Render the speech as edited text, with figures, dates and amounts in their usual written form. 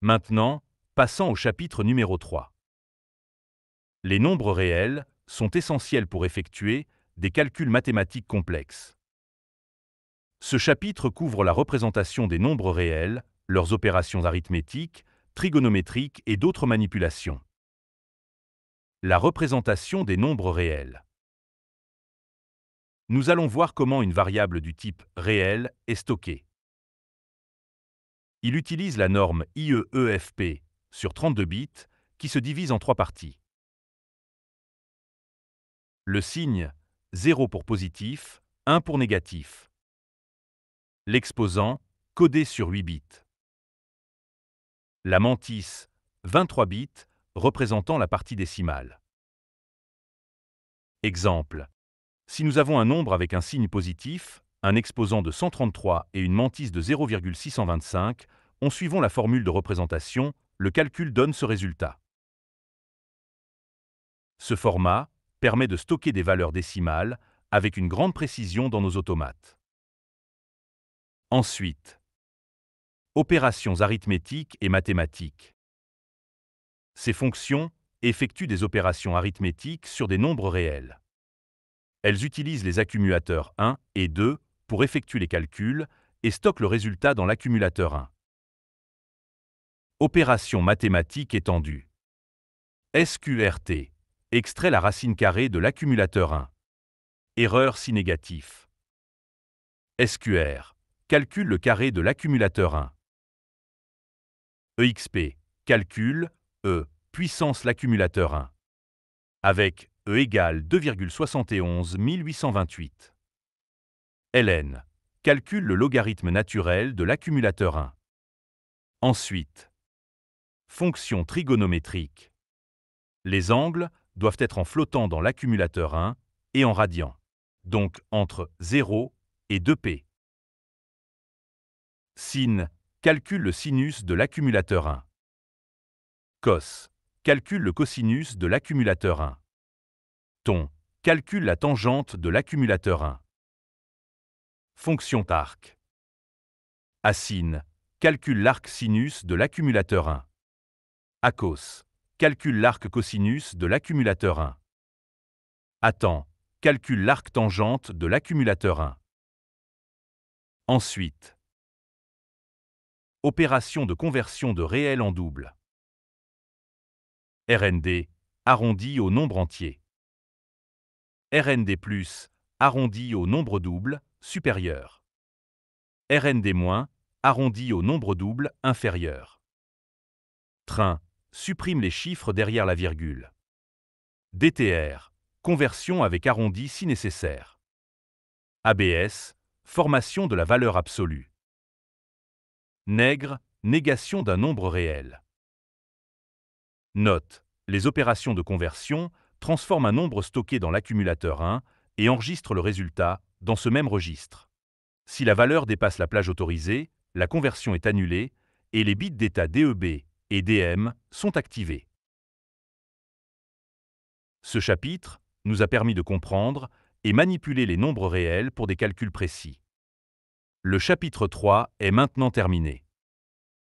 Maintenant, passons au chapitre numéro 3. Les nombres réels sont essentiels pour effectuer des calculs mathématiques complexes. Ce chapitre couvre la représentation des nombres réels, leurs opérations arithmétiques, trigonométriques et d'autres manipulations. La représentation des nombres réels. Nous allons voir comment une variable du type réel est stockée. Il utilise la norme IEEFP sur 32 bits qui se divise en 3 parties. Le signe 0 pour positif, 1 pour négatif. L'exposant codé sur 8 bits. La mantis 23 bits représentant la partie décimale. Exemple. Si nous avons un nombre avec un signe positif, un exposant de 133 et une mantis de 0,625, en suivant la formule de représentation, le calcul donne ce résultat. Ce format permet de stocker des valeurs décimales avec une grande précision dans nos automates. Ensuite, opérations arithmétiques et mathématiques. Ces fonctions effectuent des opérations arithmétiques sur des nombres réels. Elles utilisent les accumulateurs 1 et 2 pour effectuer les calculs et stockent le résultat dans l'accumulateur 1. Opération mathématique étendue. SQRT extrait la racine carrée de l'accumulateur 1. Erreur si négatif. SQR calcule le carré de l'accumulateur 1. EXP calcule E puissance l'accumulateur 1. Avec E égale 2,71 828. LN calcule le logarithme naturel de l'accumulateur 1. Ensuite, fonction trigonométrique. Les angles doivent être en flottant dans l'accumulateur 1 et en radian, donc entre 0 et 2p. Sin calcule le sinus de l'accumulateur 1. Cos calcule le cosinus de l'accumulateur 1. Ton calcule la tangente de l'accumulateur 1. Fonction arc. Assin calcule l'arc sinus de l'accumulateur 1. Acos calcule l'arc cosinus de l'accumulateur 1. Atan calcule l'arc tangente de l'accumulateur 1. Ensuite, opération de conversion de réel en double. RND arrondi au nombre entier. RND+, arrondi au nombre double, supérieur. RND-, arrondi au nombre double, inférieur. Train, supprime les chiffres derrière la virgule. DTR, conversion avec arrondi si nécessaire. ABS, formation de la valeur absolue. Nègre, négation d'un nombre réel. Note, les opérations de conversion transforment un nombre stocké dans l'accumulateur 1 et enregistrent le résultat dans ce même registre. Si la valeur dépasse la plage autorisée, la conversion est annulée et les bits d'état DEB et DM sont activés. Ce chapitre nous a permis de comprendre et manipuler les nombres réels pour des calculs précis. Le chapitre 3 est maintenant terminé.